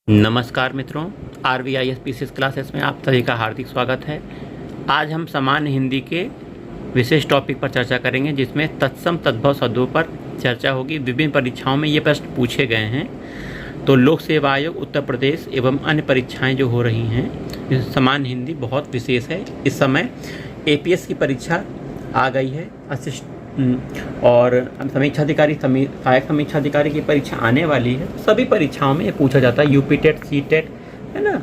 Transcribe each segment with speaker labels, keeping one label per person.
Speaker 1: नमस्कार मित्रों, RVIS PCS classes में आप सभी का हार्दिक स्वागत है। आज हम सामान्य हिंदी के विशेष टॉपिक पर चर्चा करेंगे, जिसमें तत्सम तद्भव शब्दों पर चर्चा होगी। विभिन्न परीक्षाओं में ये प्रश्न पूछे गए हैं। तो लोक सेवा आयोग उत्तर प्रदेश एवं अन्य परीक्षाएं जो हो रही हैं, सामान्य हिंदी बहुत विशेष है। इस समय APS की परीक्षा आ गई है, और समीक्षा अधिकारी सहायक समीक्षा अधिकारी की परीक्षा आने वाली है। सभी परीक्षाओं में ये पूछा जाता है, यूपी टेट, सी टेट, है ना,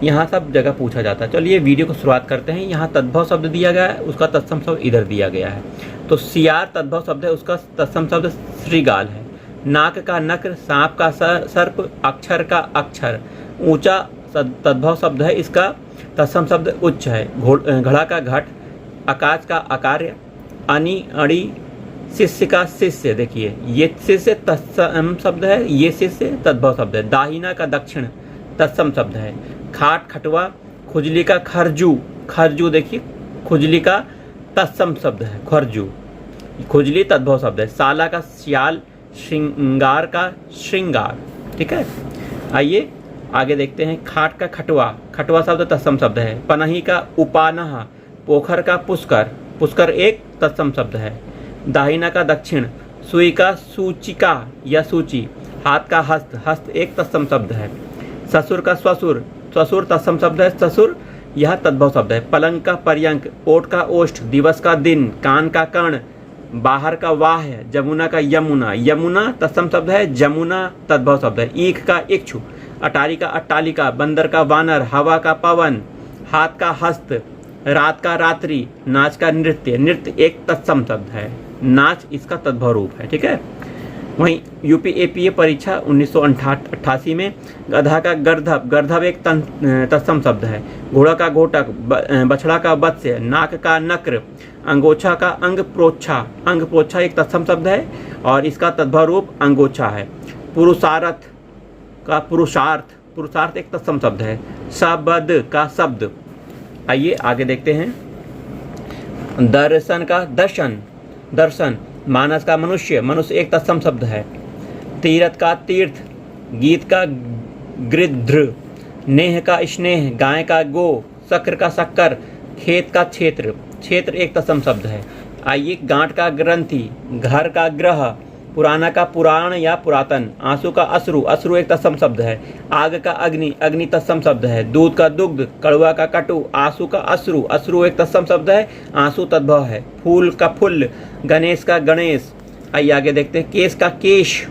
Speaker 1: यहाँ सब जगह पूछा जाता है। चलिए वीडियो को शुरुआत करते हैं। यहाँ तद्भव शब्द दिया गया है, उसका तत्सम शब्द इधर दिया गया है। तो सियार तद्भव शब्द है, उसका तत्सम शब्द श्रीगाल है। नाक का नक्र, सांप का सर्प, अक्षर का अक्षर। ऊंचा तद्भव शब्द है, इसका तत्सम शब्द उच्च है। घड़ा का घट, आकाश का आकार्य, अनि अड़ी, शिष्य का शिष्य। देखिए ये शिष्य तत्सम शब्द है, ये शिष्य तद्भव शब्द है। दाहिना का दक्षिण तत्सम शब्द है। खाट खटवा, खुजली का खरजू, खरजू देखिए खुजली का तत्सम शब्द है, खरजू, खुजली तद्भव शब्द है। साला का सियाल, श्रृंगार का श्रृंगार। ठीक है, आइए आगे देखते हैं। खाट का खटवा, खटवा शब्द तत्सम शब्द है। पनही का उपानह, पोखर का पुष्कर, पुष्कर एक तत्सम शब्द है। दाहिना का दक्षिण, सुई का सूचिका या सूची। हाथ का हस्त, हस्त एक तत्सम शब्द है। ससुर का स्वसुर, स्वसुर तत्सम शब्द है, ससुर यह तद्भव शब्द है। पलंग का पर्यंक, ओट का ओष्ठ, दिवस का दिन, कान का कर्ण, बाहर का वाह, जमुना का यमुना, यमुना तत्सम शब्द है, जमुना तद्भव शब्द है। ईख का इक्षु, अटारी का अट्टालिका, बंदर का वानर, हवा का पवन, हाथ का हस्त, रात का रात्रि, नाच का नृत्य, नृत्य एक तत्सम शब्द है, नाच इसका तद्भव रूप है। ठीक है, वहीं यूपी APA परीक्षा 1988 में गधा का गर्धव, गर्धव एक तत्सम शब्द है। घोड़ा का घोटक, बछड़ा का वत्स्य, नाक का नक्र, अंगोछा का अंग प्रोच्छा, अंग प्रोच्छा एक तत्सम शब्द है और इसका तद्भव रूप अंगोछा है। पुरुषार्थ का पुरुषार्थ, पुरुषार्थ एक तत्सम शब्द है। शब्द का शब्द। आइए आगे देखते हैं। दर्शन का दर्शन, दर्शन। मानस का मनुष्य, मनुष्य एक तत्सम शब्द है। तीर्थ का तीर्थ, गीत का गृध्र, नेह का स्नेह, गाय का गो, शक्र का शक्कर, खेत का क्षेत्र, क्षेत्र एक तत्सम शब्द है। आइए गांठ का ग्रंथि, घर का ग्रह, पुराना का पुराण या पुरातन। आंसू का अश्रु, अश्रु एक तत्सम शब्द है। आग का अग्नि, अग्नि तत्सम शब्द है। दूध का दुग्ध, कड़वा का कटु, आंसू का अश्रु, अश्रु एक तत्सम शब्द है, आंसू तद्भव है। फूल का फुल, गणेश का गणेश। आइए आगे देखते हैं। केश का केश,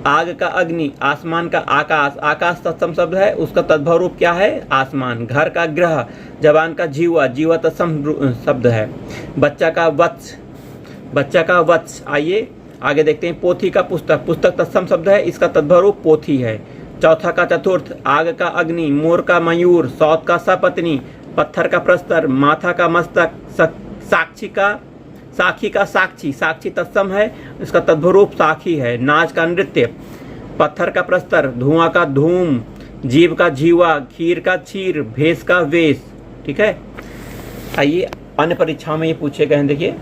Speaker 1: आग का अग्नि, आसमान का आकाश, आकाश तत्सम शब्द है, उसका तद्भव रूप क्या है, आसमान। घर का ग्रह, जवान का जीवा, जीवा तत्सम शब्द है। बच्चा का वत्स, बच्चा का वत्स। आइए आगे देखते हैं। पोथी का पुस्तक, पुस्तक तत्सम शब्द है, इसका तद्भव रूप पोथी है। चौथा का चतुर्थ, आग का अग्नि, मोर का मयूर, सौत का सपत्नी, पत्थर का प्रस्तर, माथा का मस्तक, साक्षी का साखी का साक्षी, साक्षी तत्सम है, इसका तद्भव रूप साखी है। नाच का नृत्य, पत्थर का प्रस्तर, धुआं का धूम, जीव का जीवा, खीर का क्षीर, भेष का वेश। ठीक है, आइए अन्य परीक्षाओं में ये पूछे गए हैं। देखिए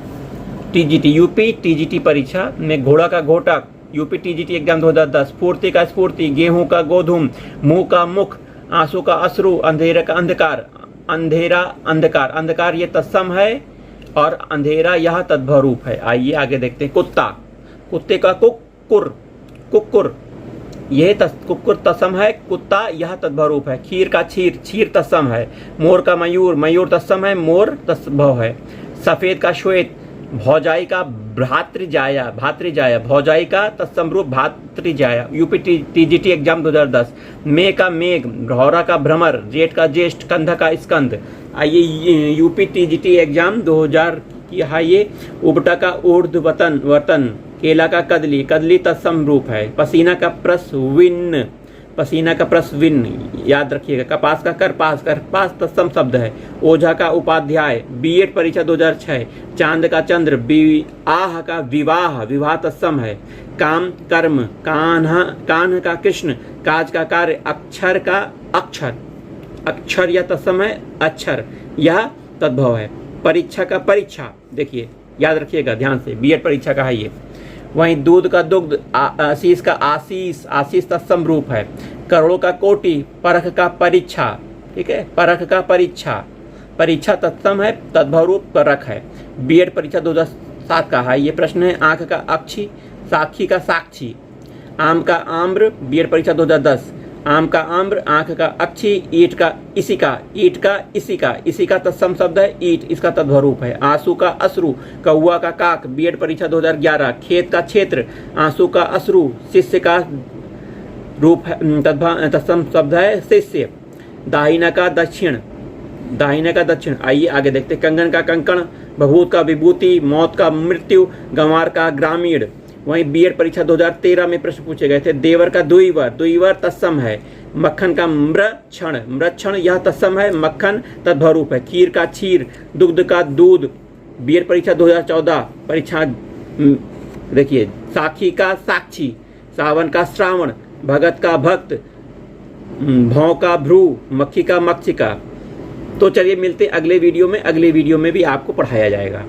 Speaker 1: TGT, यूपी TGT परीक्षा में घोड़ा का घोटक, यूपी TGT एग्जाम 2010। स्फूर्ति का स्फूर्ति, गेहूं का गोधूम, मुंह का मुख, आंसू का अश्रु, अंधेरे का अंधकार, अंधेरा अंधकार, अंधकार ये तत्सम है और अंधेरा यह तद्भव रूप है। आइए आगे देखते हैं। कुत्ता, कुत्ते का कुक्कुर, कुक्कुर यह कुक्कुर तत्सम है, कुत्ता यह तद्भव रूप है। खीर का क्षीर, क्षीर तत्सम है। मोर का मयूर, मयूर तत्सम है, मोर तद्भव है। सफेद का श्वेत, भौजाई का भ्रातृजाया, भातृजाया, भौजाई का तत्सम रूप भातृजाया, यूपी TGT एग्जाम 2010। मे का मेघ, भौरा का भ्रमर, जेठ का ज्येष्ठ, कंध का स्कंद। आइए यूपी TGT एग्जाम 2000 की हाइए। उबटा का ऊर्ध्वतन वतन, केला का कदली, कदली तत्सम रूप है। पसीना का प्रस्विन, पसीना का प्रस्विन याद रखिएगा। कपास का करपास, करपास तत्सम शब्द है। ओझा का उपाध्याय, B.Ed परीक्षा 2006। चांद का चंद्र, आह का विवाह, विवाह तत्सम है। काम कर्म, कान्ह का कृष्ण, काज का कार्य, अक्षर का अक्षर, अक्षर यह तत्सम है, अक्षर यह तद्भव है। परीक्षा का परीक्षा, देखिए याद रखिएगा ध्यान से, B.Ed परीक्षा का है ये। वहीं दूध का दुग्ध, आशीष का आशीष, आशीष तत्सम रूप है। करोड़ों का कोटि, परख का परीक्षा, ठीक है, परख का परीक्षा, परीक्षा तत्सम है, तद्भव रूप परख है। बीएड परीक्षा 2007 का है ये प्रश्न है। आंख का अक्षी, साक्षी का साक्षी, आम का आम्र, बीएड परीक्षा 2010। आम का आम्र, आंख का अक्षी, ईट का इसी का, ईट का इसी का, इसी का तत्सम शब्द है ईट, इसका तद्भव रूप है। आंसू का अश्रु, कौआ का काक, बीएड परीक्षा 2011। खेत का क्षेत्र, आंसू का अश्रु, शिष्य का रूप है, तत्सम शब्द है शिष्य। दाहिना का दक्षिण, दाहिने का दक्षिण। आइए आगे देखते। कंगन का कंकण, भभूत का विभूति, मौत का मृत्यु, गंवार का ग्रामीण। वहीं बीएड परीक्षा 2013 में प्रश्न पूछे गए थे। देवर का द्विवर, द्विवर तत्सम है। मक्खन का मृक्षण, मृक्षण यह तत्सम है, मक्खन तद्भव रूप है। खीर का क्षीर, दुग्ध का दूध, बीएड परीक्षा 2014 परीक्षा देखिए। साखी का साक्षी, सावन का श्रावण, भगत का भक्त, भौं का भ्रू, मक्खी का मक्षिका। तो चलिए मिलते अगले वीडियो में, अगले वीडियो में भी आपको पढ़ाया जाएगा।